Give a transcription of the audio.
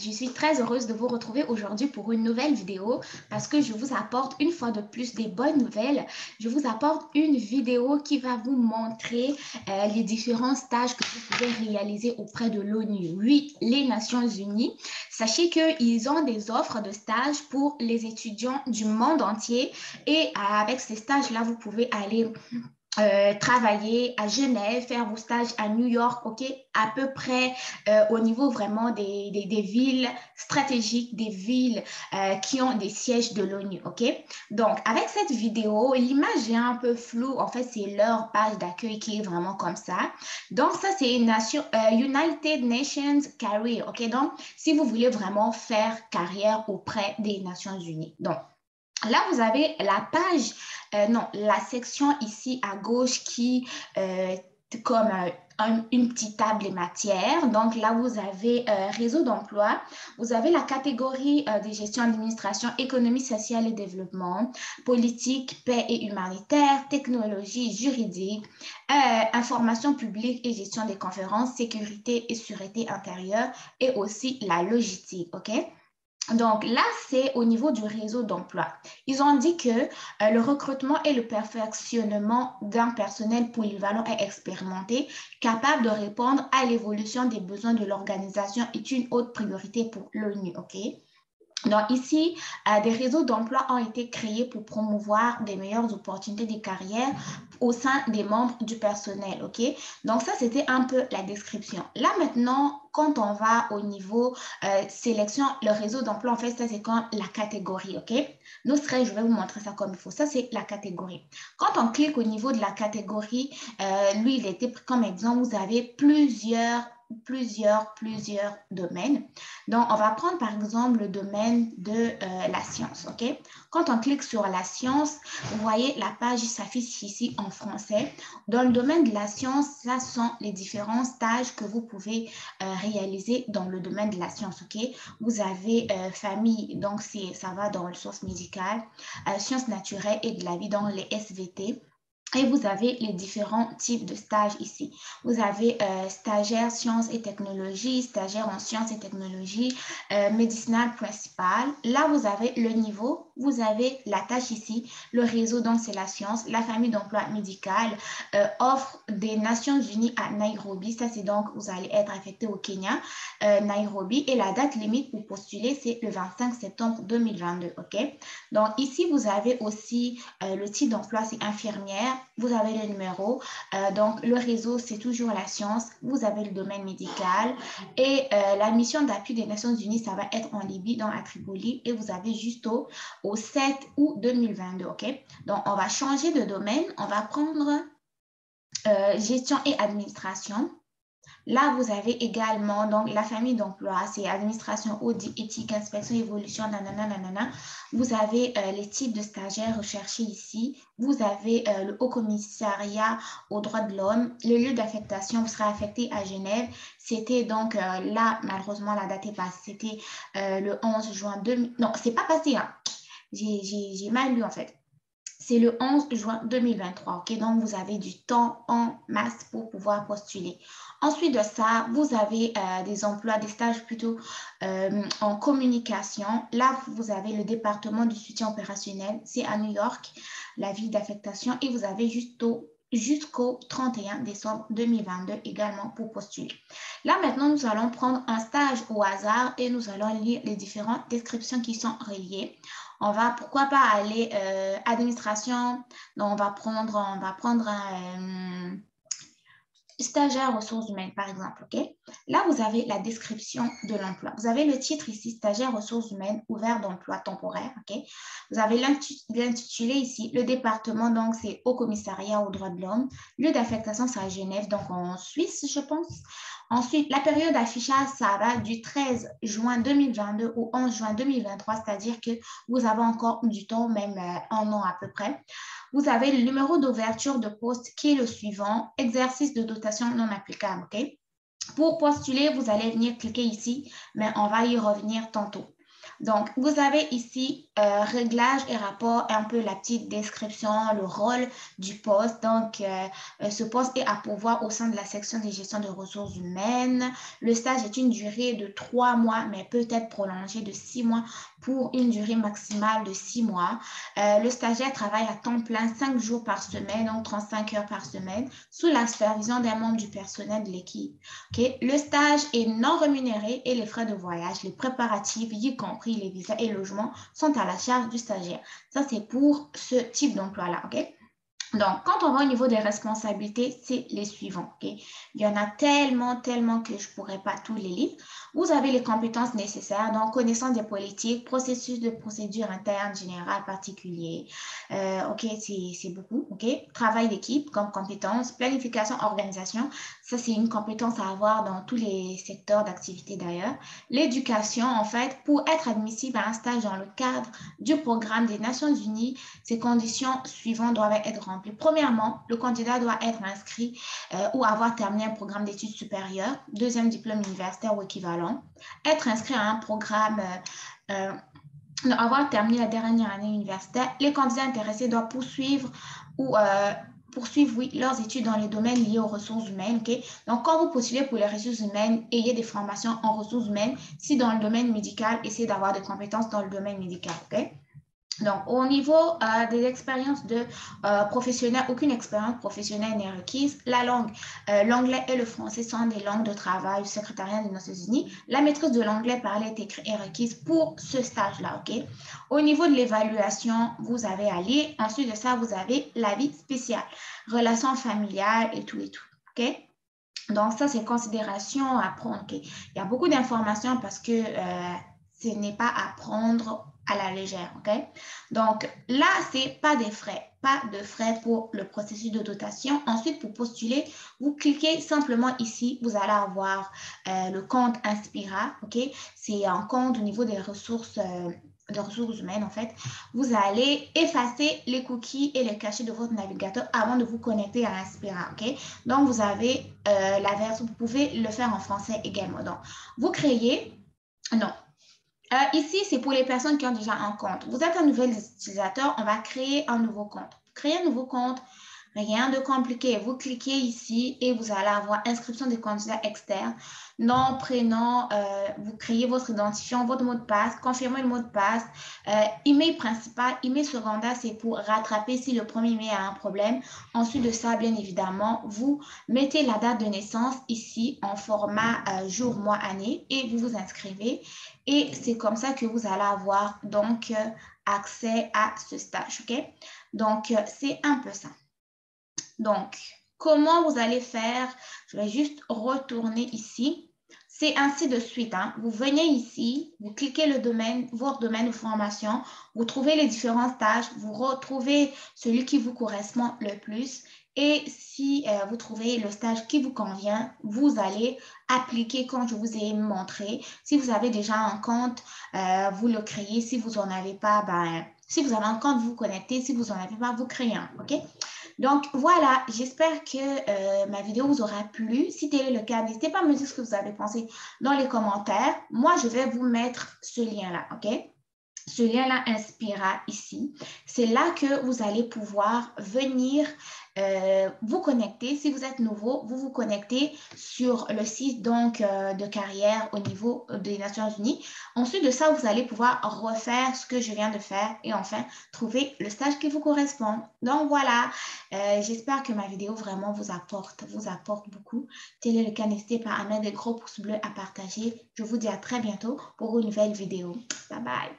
je suis très heureuse de vous retrouver aujourd'hui pour une nouvelle vidéo parce que je vous apporte une fois de plus des bonnes nouvelles. Je vous apporte une vidéo qui va vous montrer les différents stages que vous pouvez réaliser auprès de l'ONU. Oui, les Nations Unies. Sachez qu'ils ont des offres de stages pour les étudiants du monde entier et avec ces stages-là, vous pouvez aller travailler à Genève, faire vos stages à New York, ok, à peu près au niveau vraiment des villes stratégiques, des villes qui ont des sièges de l'ONU, ok. Donc, avec cette vidéo, l'image est un peu floue. En fait, c'est leur page d'accueil qui est vraiment comme ça. Donc, ça, c'est United Nations Career, ok. Donc, si vous voulez vraiment faire carrière auprès des Nations Unies. Donc, là, vous avez la page, la section ici à gauche qui, comme une petite table des matières. Donc là, vous avez réseau d'emploi. Vous avez la catégorie des gestions, administration, économie sociale et développement, politique, paix et humanitaire, technologie, juridique, information publique et gestion des conférences, sécurité et sûreté intérieure et aussi la logistique, OK? Donc là, c'est au niveau du réseau d'emploi. Ils ont dit que le recrutement et le perfectionnement d'un personnel polyvalent et expérimenté, capable de répondre à l'évolution des besoins de l'organisation est une haute priorité pour l'ONU, OK? Donc ici, des réseaux d'emploi ont été créés pour promouvoir des meilleures opportunités de carrière au sein des membres du personnel, ok? Donc ça, c'était un peu la description. Là maintenant, quand on va au niveau sélection, le réseau d'emploi, en fait, ça c'est comme la catégorie, ok? Nous, je vais vous montrer ça comme il faut. Ça, c'est la catégorie. Quand on clique au niveau de la catégorie, lui, il était pris comme exemple, vous avez plusieurs domaines. Donc, on va prendre par exemple le domaine de la science, ok? Quand on clique sur la science, vous voyez la page s'affiche ici en français. Dans le domaine de la science, ça sont les différents stages que vous pouvez réaliser dans le domaine de la science, ok? Vous avez famille, donc ça va dans le source médicale, sciences naturelles et de la vie dans les SVT. Et vous avez les différents types de stages ici. Vous avez stagiaire sciences et technologies, stagiaire en sciences et technologies, médicinal principal. Là, vous avez le niveau, vous avez la tâche ici, le réseau, donc c'est la science, la famille d'emploi médical, offre des Nations Unies à Nairobi. Ça, c'est donc, vous allez être affecté au Kenya, Nairobi. Et la date limite pour postuler, c'est le 25 septembre 2022, ok? Donc ici, vous avez aussi le type d'emploi, c'est infirmière. Vous avez le numéro. Donc, le réseau, c'est toujours la science. Vous avez le domaine médical. Et la mission d'appui des Nations Unies, ça va être en Libye, dans à Tripoli. Et vous avez juste au 7 août 2022, OK? Donc, on va changer de domaine. On va prendre gestion et administration. Là, vous avez également donc, la famille d'emploi, c'est administration, audit, éthique, inspection, évolution, nanana, nanana. Vous avez les types de stagiaires recherchés ici. Vous avez le Haut Commissariat aux droits de l'homme. Le lieu d'affectation, vous serez affecté à Genève. C'était donc là, malheureusement, la date est passée. C'était le 11 juin 2000. Non, c'est pas passé. Hein. J'ai mal lu en fait. C'est le 11 juin 2023, ok? Donc, vous avez du temps en masse pour pouvoir postuler. Ensuite de ça, vous avez des emplois, des stages plutôt en communication. Là, vous avez le département du soutien opérationnel. C'est à New York, la ville d'affectation. Et vous avez jusqu'au 31 décembre 2022 également pour postuler. Là, maintenant, nous allons prendre un stage au hasard et nous allons lire les différentes descriptions qui sont reliées. On va, pourquoi pas, aller administration. Donc, on va prendre un stagiaire ressources humaines, par exemple, OK? Là, vous avez la description de l'emploi. Vous avez le titre ici, stagiaire ressources humaines ouvert d'emploi temporaire, OK? Vous avez l'intitulé ici, le département, donc c'est au commissariat aux droits de l'homme. Lieu d'affectation, c'est à Genève, donc en Suisse, je pense. Ensuite, la période d'affichage, ça va du 13 juin 2022 au 11 juin 2023, c'est-à-dire que vous avez encore du temps, même un an à peu près. Vous avez le numéro d'ouverture de poste qui est le suivant, exercice de dotation non applicable, OK? Pour postuler, vous allez venir cliquer ici, mais on va y revenir tantôt. Donc, vous avez ici réglage et rapport, un peu la petite description, le rôle du poste. Donc, ce poste est à pourvoir au sein de la section de gestion de ressources humaines. Le stage est une durée de 3 mois, mais peut être prolongé de 6 mois pour une durée maximale de 6 mois. Le stagiaire travaille à temps plein 5 jours par semaine, donc 35 heures par semaine, sous la supervision d'un membre du personnel de l'équipe. Okay? Le stage est non rémunéré et les frais de voyage, les préparatifs, y compris les visas et logements, sont à la charge du stagiaire. Ça, c'est pour ce type d'emploi-là. Okay? Donc, quand on va au niveau des responsabilités, c'est les suivants. Okay? Il y en a tellement que je ne pourrais pas tous les lire. Vous avez les compétences nécessaires, donc connaissance des politiques, processus de procédure interne, générale, particulier. OK, c'est beaucoup. OK? Travail d'équipe comme compétence, planification, organisation. Ça, c'est une compétence à avoir dans tous les secteurs d'activité d'ailleurs. L'éducation, en fait, pour être admissible à un stage dans le cadre du programme des Nations Unies, ces conditions suivantes doivent être remplies. Premièrement, le candidat doit être inscrit ou avoir terminé un programme d'études supérieures, deuxième diplôme universitaire ou équivalent, être inscrit à un programme, avoir terminé la dernière année universitaire. Les candidats intéressés doivent poursuivre leurs études dans les domaines liés aux ressources humaines. Okay? Donc, quand vous postulez pour les ressources humaines, ayez des formations en ressources humaines. Si dans le domaine médical, essayez d'avoir des compétences dans le domaine médical. Okay? Donc, au niveau des expériences de professionnels, aucune expérience professionnelle n'est requise. La langue, l'anglais et le français sont des langues de travail du secrétariat des Nations Unies. La maîtrise de l'anglais parlé et écrit est requise pour ce stage-là, ok? Au niveau de l'évaluation, vous avez à lire. Ensuite de ça, vous avez la vie spéciale, relations familiales et tout, ok? Donc, ça, c'est considération à prendre, ok? Il y a beaucoup d'informations parce que ce n'est pas à prendre à la légère, ok? Donc, là, c'est pas des frais, pas de frais pour le processus de dotation. Ensuite, pour postuler, vous cliquez simplement ici, vous allez avoir le compte Inspira, ok? C'est un compte au niveau des ressources humaines, en fait. Vous allez effacer les cookies et les cachets de votre navigateur avant de vous connecter à Inspira, ok? Donc, vous avez la version, vous pouvez le faire en français également. Donc, vous créez, non, ici, c'est pour les personnes qui ont déjà un compte. Vous êtes un nouvel utilisateur, on va créer un nouveau compte. Créer un nouveau compte, rien de compliqué. Vous cliquez ici et vous allez avoir inscription des candidats externes. Nom, prénom, vous créez votre identifiant, votre mot de passe, confirmez le mot de passe. Email principal, email secondaire, c'est pour rattraper si le premier email a un problème. Ensuite de ça, bien évidemment, vous mettez la date de naissance ici en format jour, mois, année et vous vous inscrivez. Et c'est comme ça que vous allez avoir donc accès à ce stage, ok? Donc, c'est un peu ça. Donc, comment vous allez faire? Je vais juste retourner ici. C'est ainsi de suite. Hein. Vous venez ici, vous cliquez le domaine, votre domaine de formation, vous trouvez les différents stages, vous retrouvez celui qui vous correspond le plus. Et si vous trouvez le stage qui vous convient, vous allez appliquer comme je vous ai montré. Si vous avez déjà un compte, vous le créez. Si vous n'en avez pas, si vous avez un compte, vous vous connectez. Si vous n'en avez pas, vous créez un. OK? Donc, voilà, j'espère que ma vidéo vous aura plu. Si tel est le cas, n'hésitez pas à me dire ce que vous avez pensé dans les commentaires. Moi, je vais vous mettre ce lien-là, OK? Ce lien-là Inspira ici. C'est là que vous allez pouvoir venir vous connecter. Si vous êtes nouveau, vous vous connectez sur le site donc, de carrière au niveau des Nations Unies. Ensuite de ça, vous allez pouvoir refaire ce que je viens de faire et enfin trouver le stage qui vous correspond. Donc voilà, j'espère que ma vidéo vraiment vous apporte beaucoup. Tel est le cas, n'hésitez pas à mettre des gros pouces bleus à partager. Je vous dis à très bientôt pour une nouvelle vidéo. Bye bye.